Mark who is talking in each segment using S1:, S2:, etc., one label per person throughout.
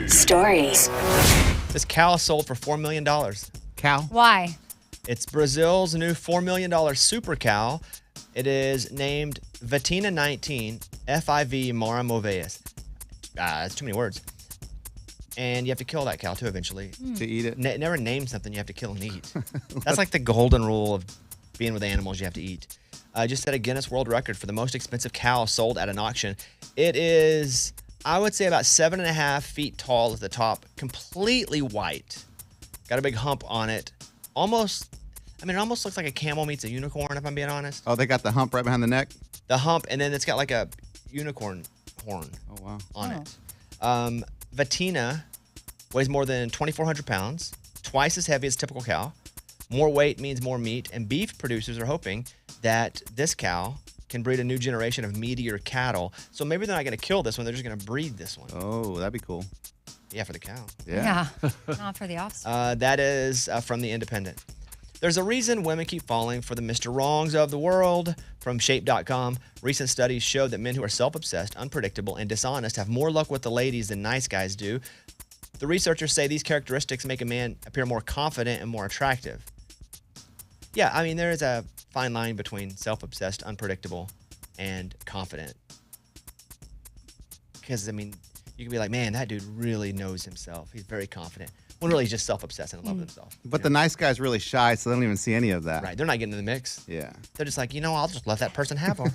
S1: Stories.
S2: This cow sold for $4 million.
S3: Cow?
S4: Why?
S2: It's Brazil's new $4 million super cow. It is named Vatina 19 FIV Mara Moveus. That's too many words. And you have to kill that cow, too, eventually.
S3: To eat it?
S2: Never name something you have to kill and eat. That's like the golden rule of being with animals you have to eat. Just set a Guinness World Record for the most expensive cow sold at an auction. It is, I would say, about 7.5 feet tall at the top, completely white. Got a big hump on it. It almost looks like a camel meets a unicorn, if I'm being honest.
S3: Oh, they got the hump right behind the neck?
S2: The hump, and then it's got like a unicorn horn on it. Vatina weighs more than 2,400 pounds, twice as heavy as a typical cow. More weight means more meat, and beef producers are hoping that this cow can breed a new generation of meatier cattle. So maybe they're not going to kill this one, they're just going to breed this one.
S3: Oh, that'd be cool.
S2: Yeah, for the cow.
S3: Yeah.
S4: Not for the offspring.
S2: That is from The Independent. There's a reason women keep falling for the Mr. Wrongs of the world. From Shape.com, recent studies show that men who are self-obsessed, unpredictable, and dishonest have more luck with the ladies than nice guys do. The researchers say these characteristics make a man appear more confident and more attractive. Yeah, I mean, there is a fine line between self-obsessed, unpredictable, and confident. Because, I mean, you can be like, man, that dude really knows himself. He's very confident. When really he's just self-obsessed and in love with himself.
S3: But the nice guy's really shy, so they don't even see any of that.
S2: Right, they're not getting in the mix.
S3: Yeah.
S2: They're just like, I'll just let that person have her.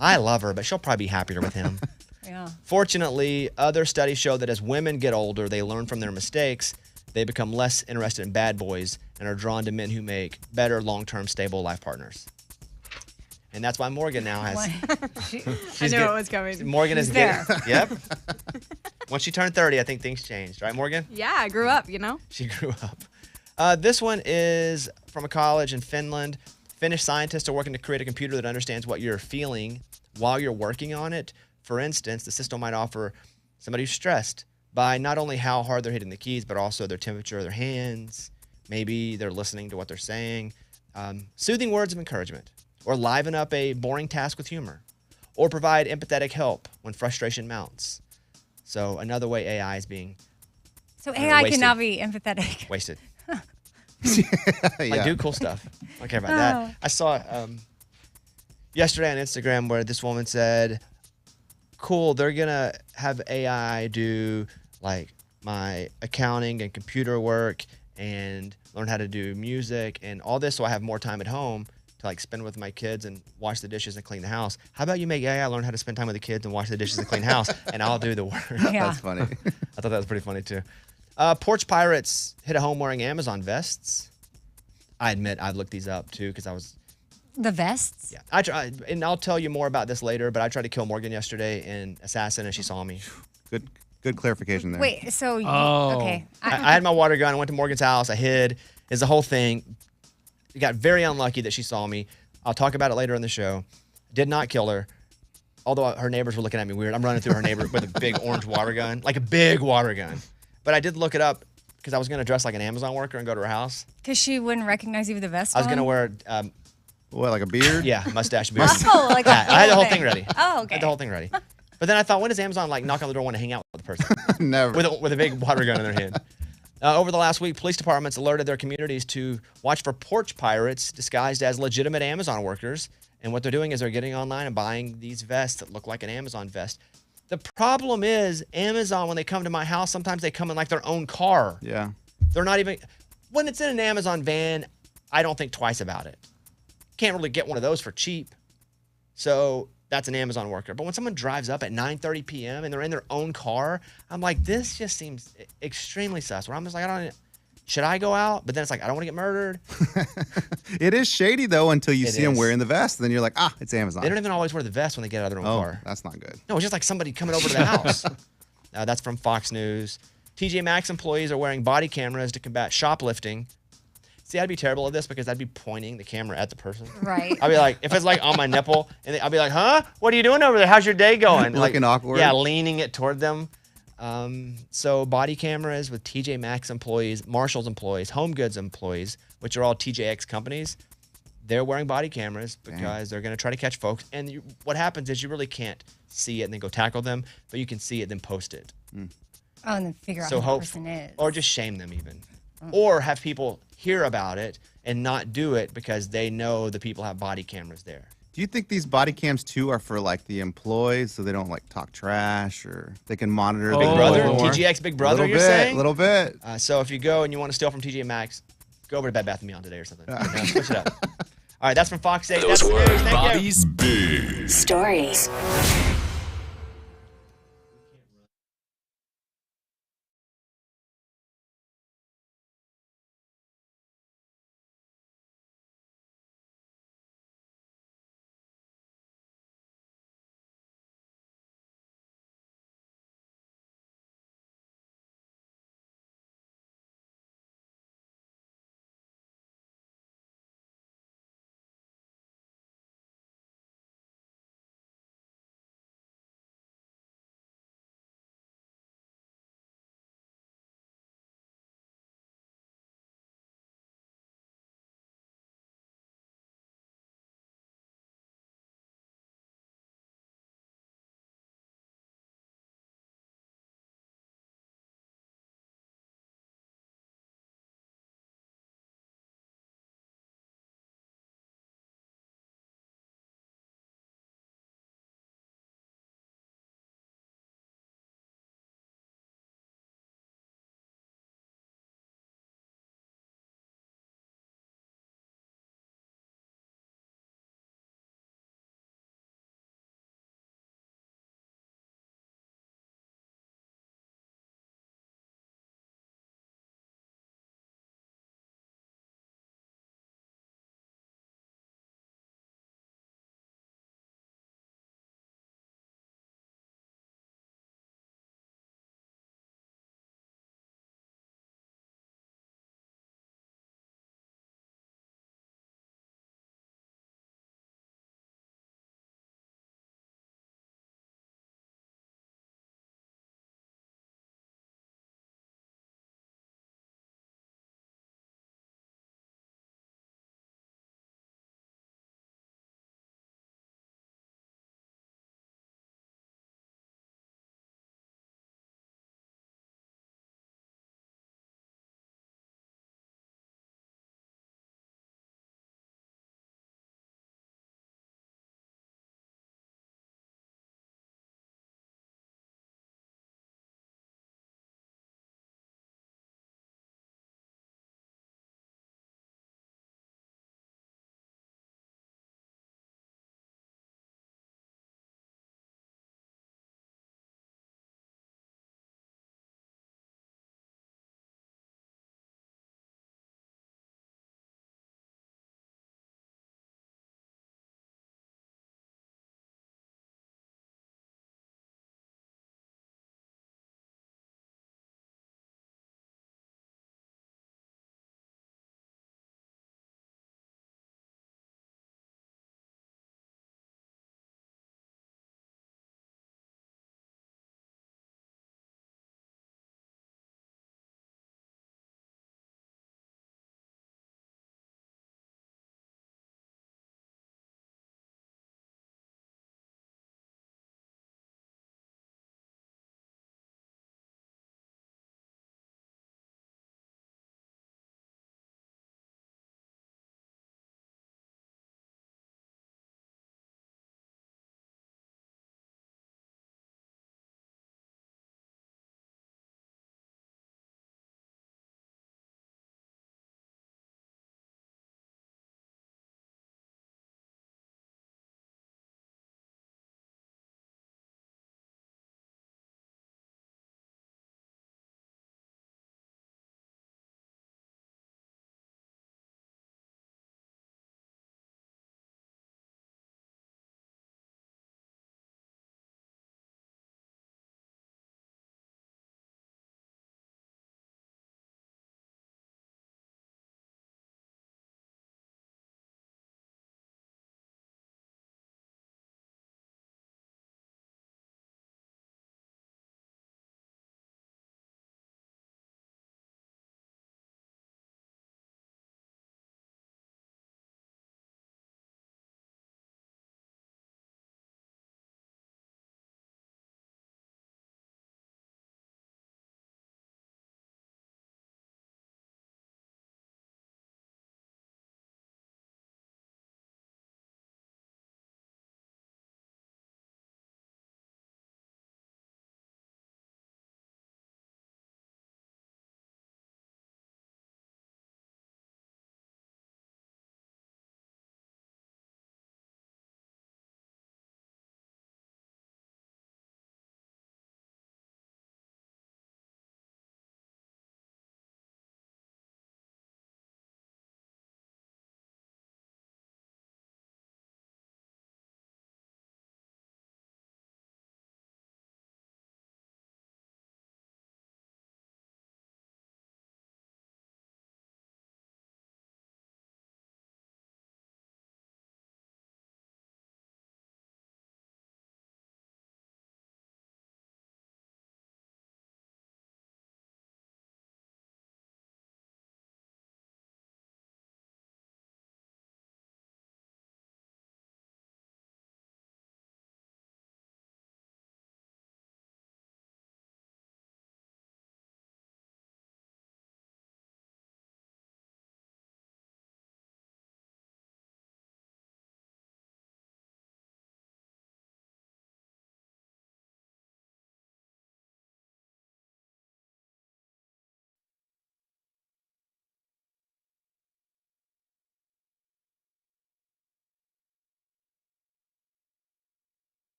S2: I love her, but she'll probably be happier with him.
S4: Yeah.
S2: Fortunately, other studies show that as women get older, they learn from their mistakes. They become less interested in bad boys and are drawn to men who make better long-term stable life partners. And that's why Morgan now has...
S4: I knew it was coming.
S2: Morgan is
S4: there.
S2: Yep. Once she turned 30, I think things changed. Right, Morgan?
S5: Yeah, I grew up,
S2: She grew up. This one is from a college in Finland. Finnish scientists are working to create a computer that understands what you're feeling while you're working on it. For instance, the system might offer somebody who's stressed by not only how hard they're hitting the keys, but also their temperature of their hands. Maybe they're listening to what they're saying. Soothing words of encouragement, or liven up a boring task with humor, or provide empathetic help when frustration mounts. So another way AI is being
S4: So AI
S2: wasted.
S4: can now be empathetic.
S2: Wasted.
S3: Yeah.
S2: Like, do cool stuff. I don't care about that. I saw yesterday on Instagram where this woman said, cool, they're going to have AI do like my accounting and computer work and learn how to do music and all this so I have more time at home to like spend with my kids and wash the dishes and clean the house. How about you make AI learn how to spend time with the kids and wash the dishes and clean the house, and I'll do the work.
S4: Yeah.
S3: That's funny.
S2: I thought that was pretty funny too. Porch pirates hit a home wearing Amazon vests. I admit I've looked these up too because I was...
S4: The vests?
S2: Yeah, I tried, and I'll tell you more about this later, but I tried to kill Morgan yesterday in Assassin and she saw me.
S3: Good clarification there.
S4: Wait, so you, okay.
S2: I had my water gun. I went to Morgan's house. I hid. It's the whole thing. We got very unlucky that she saw me. I'll talk about it later in the show. Did not kill her, although her neighbors were looking at me weird. I'm running through her neighbor with a big orange water gun, like a big water gun. But I did look it up because I was going to dress like an Amazon worker and go to her house.
S4: Because she wouldn't recognize you with the vest
S2: I was
S4: on?
S2: going to wear...
S3: What, like a beard?
S2: yeah, mustache beard.
S4: Oh, like
S2: yeah, I had the whole thing ready.
S4: Oh, okay.
S2: I had the whole thing ready. But then I thought, when does Amazon like knock on the door want to hang out with the person?
S3: Never.
S2: With a big water gun in their hand. Over the last week, police departments alerted their communities to watch for porch pirates disguised as legitimate Amazon workers. And what they're doing is they're getting online and buying these vests that look like an Amazon vest. The problem is Amazon, when they come to my house, sometimes they come in like their own car.
S3: Yeah.
S2: They're not even... When it's in an Amazon van, I don't think twice about it. Can't really get one of those for cheap. So that's an Amazon worker. But when someone drives up at 9:30 p.m. and they're in their own car, I'm like, this just seems extremely sus. Where I'm just like, should I go out? But then it's like, I don't want to get murdered.
S3: It is shady, though, until you see them wearing the vest. Then you're like, it's Amazon.
S2: They don't even always wear the vest when they get out of their own car.
S3: That's not good.
S2: No, it's just like somebody coming over to the house. That's from Fox News. TJ Maxx employees are wearing body cameras to combat shoplifting. See, I'd be terrible at this because I'd be pointing the camera at the person.
S4: Right.
S2: I'd be like, if it's like on my nipple, and I'd be like, huh? What are you doing over there? How's your day going?
S3: Looking awkward.
S2: Yeah, leaning it toward them. So body cameras with TJ Maxx employees, Marshall's employees, Home Goods employees, which are all TJX companies, they're wearing body cameras because they're going to try to catch folks. And what happens is you really can't see it and then go tackle them, but you can see it then post it.
S4: Oh, and then figure out
S2: So
S4: who the
S2: hope,
S4: person is.
S2: or just shame them even, or have people hear about it and not do it because they know the people have body cameras there.
S3: Do you think these body cams too are for like the employees so they don't like talk trash or they can monitor
S2: Big
S3: them
S2: Brother,
S3: more?
S2: TGX Big Brother, you're
S3: bit,
S2: saying?
S3: A little bit.
S2: So if you go and you want to steal from TJ Maxx, go over to Bed Bath & Beyond today or something. Switch it up. All right, that's from Fox 8. That's the news. Thank you.
S1: Bobby's Big
S5: Stories.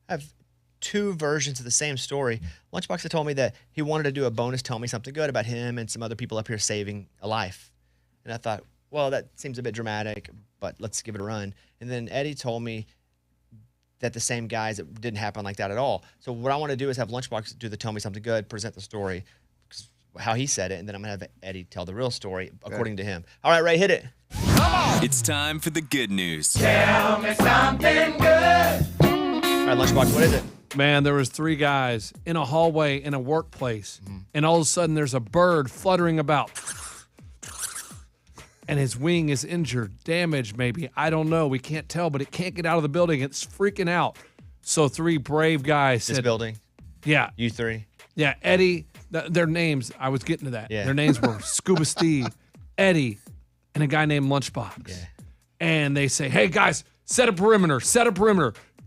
S2: I have two versions of the same story. Lunchbox had told me that he wanted to do a bonus Tell Me Something Good about him and some other people up here saving a life. And I thought, well, that seems a bit dramatic, but let's give it a run. And then Eddie told me that the same guys, it didn't happen like that at all. So what I want to do is have Lunchbox do the Tell Me Something Good, present the story, how he said it, and then I'm going to have Eddie tell the real story according to him. All right, Ray, hit it.
S1: It's time for the good news.
S5: Tell me something good.
S2: All right, Lunchbox, what is it?
S6: Man, there was 3 guys in a hallway in a workplace, and all of a sudden there's a bird fluttering about. And his wing is injured, damaged maybe. I don't know. We can't tell, but it can't get out of the building. It's freaking out. So 3 brave guys
S2: This
S6: said,
S2: building?
S6: yeah.
S2: You 3?
S6: Yeah, Eddie, their names, I was getting to that.
S2: Yeah.
S6: Their names were Scuba Steve, Eddie, and a guy named Lunchbox.
S2: Yeah.
S6: And they say, hey, guys, set a perimeter.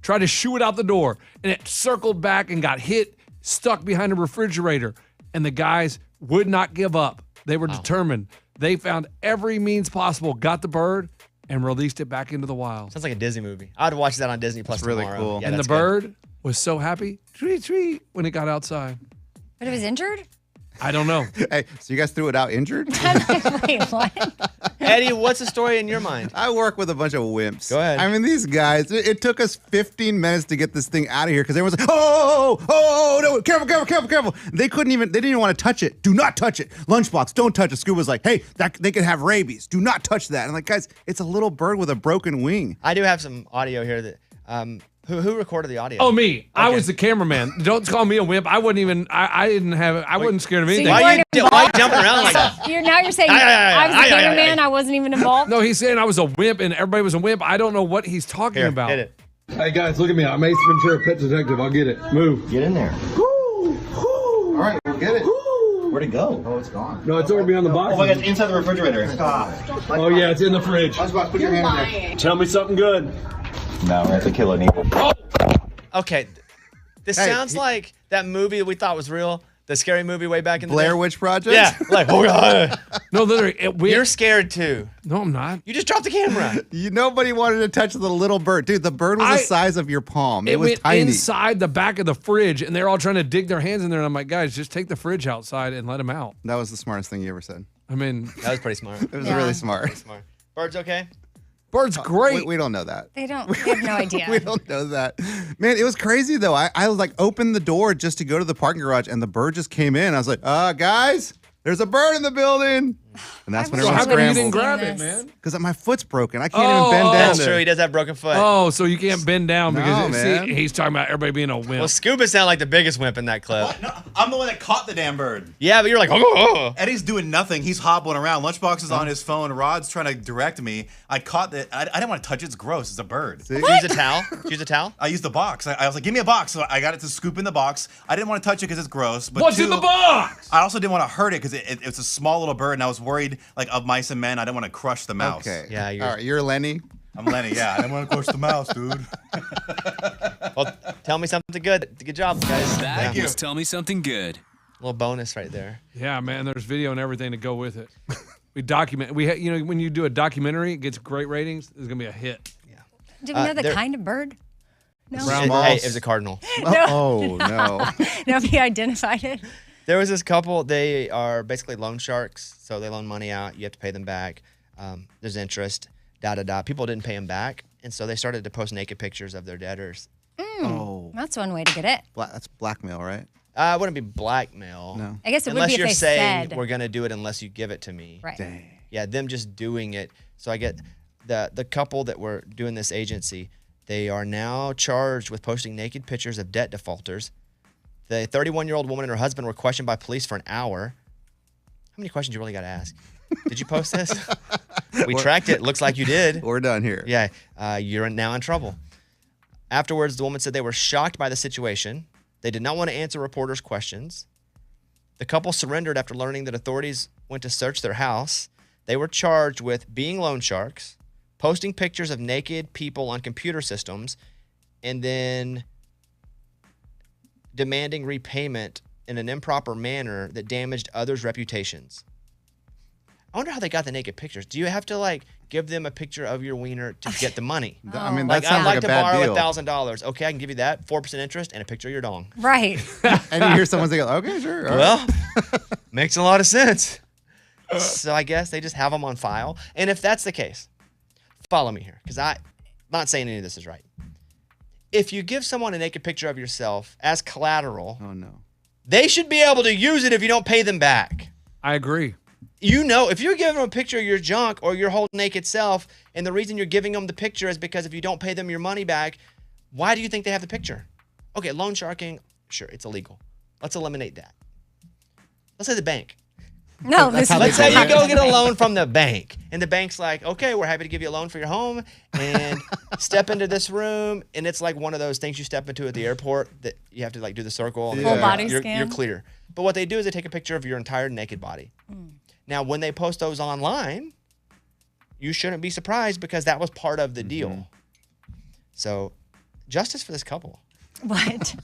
S6: Try to shoo it out the door. And it circled back and got hit, stuck behind a refrigerator. And the guys would not give up. They were determined. They found every means possible, got the bird, and released it back into the wild.
S2: Sounds like a Disney movie. I'd watch that on Disney Plus
S3: really
S2: tomorrow.
S3: cool.
S2: Yeah,
S6: And the
S2: that's good.
S6: bird was so happy, tweet, when it got outside.
S4: But it was injured?
S6: I don't know.
S3: Hey, so you guys threw it out injured?
S4: Wait, what?
S2: Eddie, what's the story in your mind?
S3: I work with a bunch of wimps.
S2: Go ahead.
S3: I mean, these guys, it took us 15 minutes to get this thing out of here because everyone's like, oh, no, careful. They didn't even want to touch it. Do not touch it. Lunchbox, don't touch it. Scuba's like, hey, they could have rabies. Do not touch that. And I'm like, guys, it's a little bird with a broken wing.
S2: I do have some audio here that who recorded the audio?
S6: Oh, me. I
S2: Okay.
S6: was the cameraman. Don't call me a wimp. I wouldn't even, I didn't have it. I wasn't scared of
S4: So
S6: anything.
S4: you
S2: Why
S4: weren't
S2: you jumping around like that?
S4: Now you're saying I was the cameraman, I wasn't even involved?
S6: No, he's saying I was a wimp and everybody was a wimp. I don't know what he's talking
S2: Here,
S6: about.
S2: hit it.
S7: Hey guys, look at me. I'm Ace Ventura, pet detective. I'll get it. Move.
S8: Get in there.
S3: All right, we'll get it.
S8: Where'd it go?
S3: Oh, it's gone.
S7: No, it's over behind the box.
S8: Oh my God, it's inside the refrigerator.
S7: Oh yeah, it's in the fridge.
S3: Lunchbox, put your hand in there.
S7: Tell me something good.
S8: No, that's a killer needle.
S2: Okay. This
S3: Hey,
S2: sounds like that movie that we thought was real, the scary movie way back in the
S3: Blair
S2: day.
S3: Witch Project?
S2: Yeah. Like, oh God.
S6: No, literally.
S2: You're scared too.
S6: No, I'm not.
S2: You just dropped the camera.
S3: Nobody wanted to touch the little bird. Dude, the bird was the size of your palm. It was
S6: went
S3: tiny.
S6: inside the back of the fridge, and they're all trying to dig their hands in there. And I'm like, guys, just take the fridge outside and let them out.
S3: That was the smartest thing you ever said.
S6: I mean,
S2: That was pretty smart.
S3: It was
S4: Yeah.
S3: really smart.
S2: Smart. Bird's okay?
S6: bird's great.
S3: We don't know that.
S4: They have no idea.
S3: We don't know that. Man, it was crazy though. I was like opened the door just to go to the parking garage and the bird just came in. I was like, guys, there's a bird in the building. And that's when
S4: wish
S6: So
S3: everyone
S6: how come you didn't
S3: scrambled.
S6: grab it,
S4: This.
S6: man?
S3: Because my foot's broken. I can't even bend down.
S2: That's
S3: to-
S2: true. He does have broken foot.
S6: Oh, so you can't bend down
S3: No,
S6: because
S3: man.
S6: see, he's talking about everybody being a wimp.
S2: Well, Scuba sounded like the biggest wimp in that clip.
S8: No, I'm the one that caught the damn bird.
S2: Yeah, but you're like, oh.
S8: Eddie's doing nothing. He's hobbling around. Lunchbox is on his phone. Rod's trying to direct me. I caught it. I didn't want to touch it. It's gross. It's a bird.
S2: Did you use a towel? Did you use a towel?
S8: I used the box. I was like, give me a box. So I got it to scoop in the box. I didn't want to touch it because it's gross. But
S6: What's in the box?
S8: I also didn't want to hurt it because it's a small little bird, and I was worried like of mice and men. I didn't want to crush the mouse.
S3: Okay.
S2: Yeah, you're-
S3: All right, you're Lenny.
S8: I'm Lenny. Yeah, I didn't want to crush the mouse, dude.
S2: Well, tell me something good. Good job, guys.
S1: That
S2: Yeah.
S1: was Tell Me Something Good.
S2: Little bonus right there.
S6: Yeah, man, there's video and everything to go with it. We document. When you do a documentary, it gets great ratings. It's gonna be a hit.
S4: Do we know the
S2: there-
S4: kind of bird? No.
S6: Brown
S2: Hey,
S6: balls.
S2: it was a cardinal.
S3: Oh, no.
S4: Nobody identified it.
S2: There was this couple. They are basically loan sharks. So they loan money out. You have to pay them back. There's interest. People didn't pay them back. And so they started to post naked pictures of their debtors.
S3: Oh.
S4: That's one way to get it.
S3: That's blackmail, right?
S2: It wouldn't be blackmail.
S3: No.
S4: I guess it would
S2: Unless
S4: be if
S2: you're
S4: they
S2: saying
S4: said.
S2: we're going to do it unless you give it to me.
S4: Right.
S3: Dang.
S2: Yeah, them just doing it. So I get the couple that were doing this agency, they are now charged with posting naked pictures of debt defaulters. The 31-year-old woman and her husband were questioned by police for an hour. How many questions you really got to ask? Did you post this? We tracked it. Looks like you did.
S3: We're done here.
S2: Yeah, you're now in trouble. Afterwards, the woman said they were shocked by the situation. They did not want to answer reporters' questions. The couple surrendered after learning that authorities went to search their house. They were charged with being loan sharks, posting pictures of naked people on computer systems, and then demanding repayment in an improper manner that damaged others' reputations. I wonder how they got the naked pictures. Do you have to like give them a picture of your wiener to get the money?
S3: I mean,
S2: Like,
S3: that sounds
S2: I'd like
S3: a
S2: to
S3: bad
S2: borrow
S3: deal.
S2: $1,000. Okay, I can give you that. 4% interest and a picture of your dong.
S4: Right.
S3: And you hear someone say, okay, sure. all right.
S2: Well, makes a lot of sense. So I guess they just have them on file. And if that's the case, follow me here, because I'm not saying any of this is right. If you give someone a naked picture of yourself as collateral,
S3: Oh, no.
S2: they should be able to use it if you don't pay them back.
S6: I agree.
S2: You know, if you're giving them a picture of your junk or your whole naked self, and the reason you're giving them the picture is because if you don't pay them your money back, why do you think they have the picture? Okay, loan sharking, sure, it's illegal. Let's eliminate that. Let's say the bank.
S4: No,
S3: That's
S4: this
S3: how
S4: is
S3: they
S2: Let's say
S3: say
S2: you go get a loan from the bank, and the bank's like, okay, we're happy to give you a loan for your home, and step into this room, and it's like one of those things you step into at the airport that you have to like do the circle. And
S3: Full
S4: body
S2: you're
S4: scan.
S2: clear. But what they do is they take a picture of your entire naked body. Now, when they post those online, you shouldn't be surprised because that was part of the deal. So, justice for this couple.
S4: What?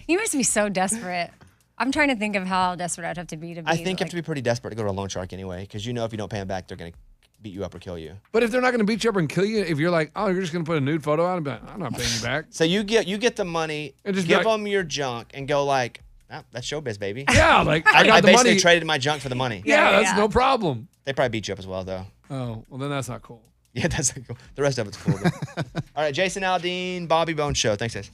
S4: You must be so desperate. I'm trying to think of how desperate I'd have to be
S2: I think you have to be pretty desperate to go to a loan shark anyway, because you know if you don't pay them back, they're going to beat you up or kill you.
S6: But if they're not going to beat you up and kill you, if you're like, oh, you're just going to put a nude photo out and be like, I'm not paying you back.
S2: So you get the money,
S6: And just be
S2: give
S6: like-
S2: them your junk, and go like, ah, that's showbiz, baby.
S6: Yeah, like I
S2: I
S6: got the
S2: basically
S6: money.
S2: traded my junk for the money.
S6: Yeah,
S4: Yeah,
S6: that's
S4: yeah.
S6: no problem.
S2: They probably beat you up as well, though.
S6: Oh, well then that's not cool.
S2: Yeah, that's cool. The rest of it's cool. Though. All right, Jason Aldean, Bobby Bones Show. Thanks, guys.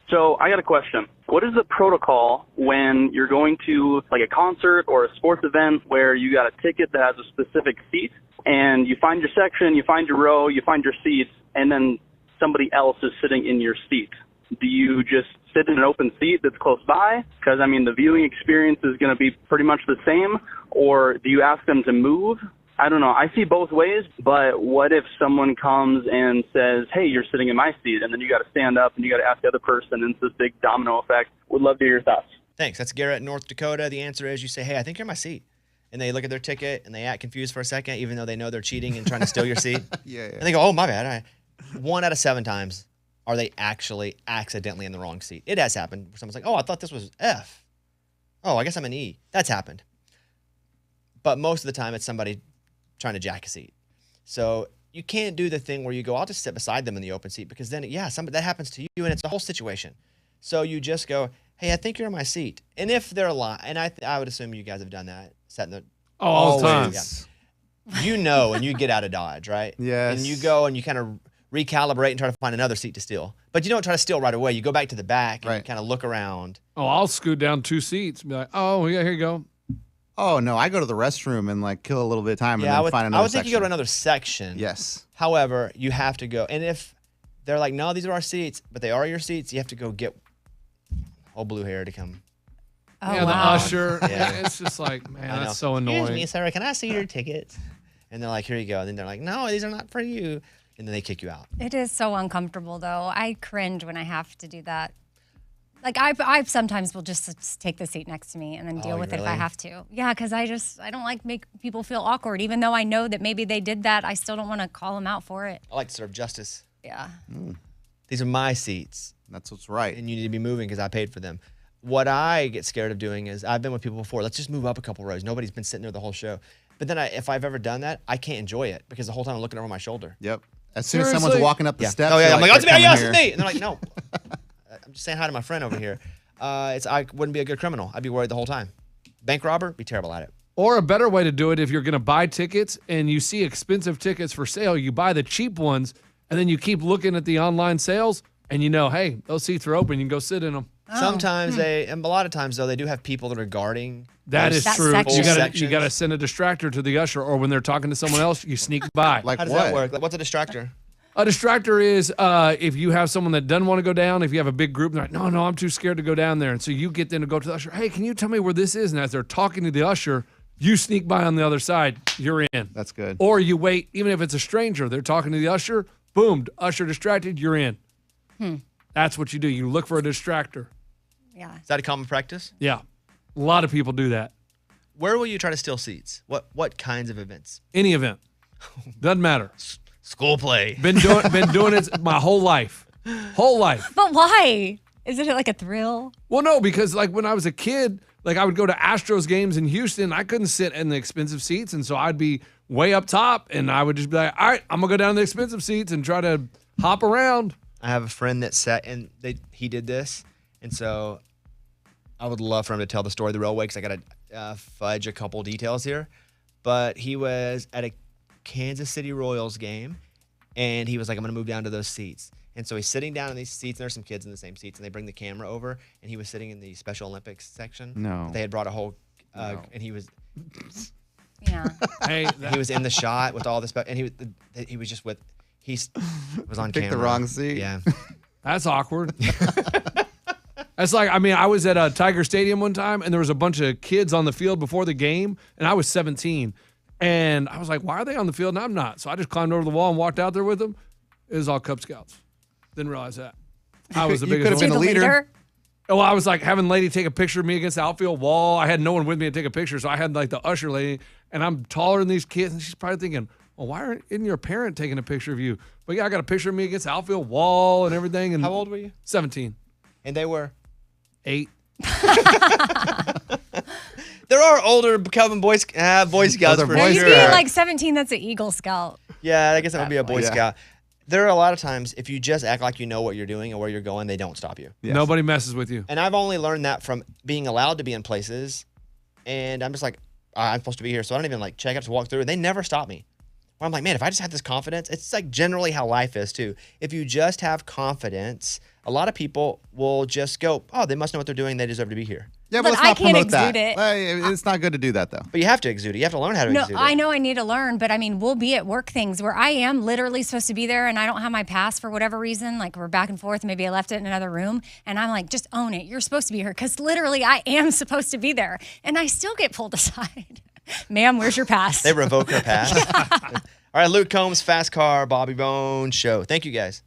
S9: So I got a question. What is the protocol when you're going to like a concert or a sports event where you got a ticket that has a specific seat and you find your section, you find your row, you find your seats, and then somebody else is sitting in your seat? Do you just sit in an open seat that's close by? Because, I mean, the viewing experience is going to be pretty much the same. Or do you ask them to move? I don't know. I see both ways, but what if someone comes and says, hey, you're sitting in my seat, and then you got to stand up and you got to ask the other person, and it's this big domino effect. Would love to hear your thoughts.
S2: Thanks. That's Garrett, North Dakota. The answer is you say, hey, I think you're in my seat. And they look at their ticket and they act confused for a second, even though they know they're cheating and trying to steal your seat.
S3: Yeah.
S2: And they go, oh, my bad. 1 out of 7 times are they actually accidentally in the wrong seat. It has happened. Someone's like, oh, I thought this was F. Oh, I guess I'm in E. That's happened. But most of the time, it's somebody trying to jack a seat. So you can't do the thing where you go, I'll just sit beside them in the open seat, because then, that happens to you, and it's the whole situation. So you just go, hey, I think you're in my seat. And if they're lying, and I would assume you guys have done that, sat in the
S6: all the time.
S2: Yeah. You know, and you get out of Dodge, right?
S3: Yes.
S2: And you go and you kind of recalibrate and try to find another seat to steal. But you don't try to steal right away. You go back to the back and kind of look around.
S6: Oh, I'll scoot down 2 seats and be like, oh, yeah, here you go.
S3: Oh, no, I go to the restroom and like kill a little bit of time and then find another
S2: I would think
S3: section.
S2: you go to another section.
S3: Yes.
S2: However, you have to go. And if they're like, no, these are our seats, but they are your seats, you have to go get old blue hair to come.
S4: Oh,
S6: yeah, the
S4: wow.
S6: usher.
S2: Yeah.
S6: It's just like, man,
S2: I know.
S6: that's so annoying.
S2: Excuse me, sir, can I see your tickets? And they're like, here you go. And then they're like, no, these are not for you. And then they kick you out.
S4: It is so uncomfortable, though. I cringe when I have to do that. Like, I sometimes will just take the seat next to me and then deal with it if I have to. Yeah, because I don't like make people feel awkward. Even though I know that maybe they did that, I still don't want to call them out for it.
S2: I like to serve justice.
S4: Yeah.
S2: These are my seats.
S3: That's what's right.
S2: And you need to be moving because I paid for them. What I get scared of doing is, I've been with people before, let's just move up a couple rows. Nobody's been sitting there the whole show. But then if I've ever done that, I can't enjoy it because the whole time I'm looking over my shoulder.
S3: Yep. As soon as someone's walking up the steps,
S2: oh yeah, I'm like, oh, it's me,
S3: "They're
S2: yes,
S3: coming
S2: it's
S3: here."
S2: me. And they're like, no. I'm just saying hi to my friend over here. I wouldn't be a good criminal. I'd be worried the whole time. Bank robber, be terrible at it.
S6: Or a better way to do it, if you're going to buy tickets and you see expensive tickets for sale, you buy the cheap ones, and then you keep looking at the online sales, and you know, hey, those seats are open. You can go sit in them.
S2: Sometimes and a lot of times, though, they do have people that are guarding.
S6: That is true.
S4: section.
S6: You got to send a distractor to the usher, or when they're talking to someone else, you sneak by.
S3: Like
S2: How does
S3: what?
S2: that work? Like, what's a distractor?
S6: A distractor is if you have someone that doesn't want to go down, if you have a big group, they're like, no, I'm too scared to go down there. And so you get them to go to the usher. Hey, can you tell me where this is? And as they're talking to the usher, you sneak by on the other side. You're in.
S3: That's good.
S6: Or you wait, even if it's a stranger, they're talking to the usher. Boom, usher distracted, you're in. That's what you do. You look for a distractor.
S4: Yeah.
S2: Is that a common practice?
S6: Yeah. A lot of people do that.
S2: Where will you try to steal seats? What kinds of events?
S6: Any event. Doesn't matter.
S2: School play.
S6: Been doing it my whole life. Whole life.
S4: But why? Isn't it like a thrill?
S6: Well, no, because like when I was a kid, like I would go to Astros games in Houston. I couldn't sit in the expensive seats. And so I'd be way up top and I would just be like, all right, I'm going to go down to the expensive seats and try to hop around.
S2: I have a friend that sat and he did this. And so I would love for him to tell the story the real way because I got to fudge a couple details here. But he was at a Kansas City Royals game and he was like, I'm going to move down to those seats. And so he's sitting down in these seats, and there's some kids in the same seats, and they bring the camera over, and he was sitting in the Special Olympics section.
S3: No.
S2: They had brought a whole, and he was,
S4: Yeah.
S6: Hey,
S2: he was in the shot with all this, and he was just with, he was on
S3: Picked
S2: camera.
S3: the wrong seat.
S2: Yeah.
S6: that's awkward. That's like, I mean, I was at a Tiger Stadium one time, and there was a bunch of kids on the field before the game, and I was 17. And I was like, why are they on the field and I'm not? So I just climbed over the wall and walked out there with them. It was all Cub Scouts. Didn't realize that. I was the
S3: You
S6: biggest
S3: could have been
S6: one.
S3: the leader.
S6: Well, I was like having a lady take a picture of me against the outfield wall. I had no one with me to take a picture, so I had like the usher lady, and I'm taller than these kids, and she's probably thinking, well, why isn't your parent taking a picture of you? But yeah, I got a picture of me against the outfield wall and everything. And
S2: How old were you?
S6: 17.
S2: And they were?
S6: 8.
S2: There are older Calvin Boy Scouts
S3: Boy
S2: for
S4: No, you'd
S2: sure.
S4: be like 17. That's an Eagle Scout.
S2: Yeah, I guess that would be a Boy
S3: Yeah.
S2: Scout. There are a lot of times, if you just act like you know what you're doing and where you're going, they don't stop you.
S3: Yes.
S6: Nobody messes with you.
S2: And I've only learned that from being allowed to be in places. And I'm just like, I'm supposed to be here. So I don't even like check out to walk through. And they never stop me. where I'm like, man, if I just had this confidence, it's like generally how life is too. If you just have confidence, a lot of people will just go, oh, they must know what they're doing. They deserve to be here.
S3: Yeah, but let's
S4: I
S3: not
S4: can't
S3: promote that.
S4: exude it.
S3: It's not good to do that, though.
S2: But you have to exude it. You have to learn how to exude it.
S4: I know I need to learn, but I mean, we'll be at work things where I am literally supposed to be there and I don't have my pass for whatever reason. Like we're back and forth. Maybe I left it in another room and I'm like, just own it. You're supposed to be here because literally I am supposed to be there. And I still get pulled aside. Ma'am, where's your pass?
S2: They revoke her pass. All right, Luke Combs, Fast Car, Bobby Bones Show. Thank you, guys.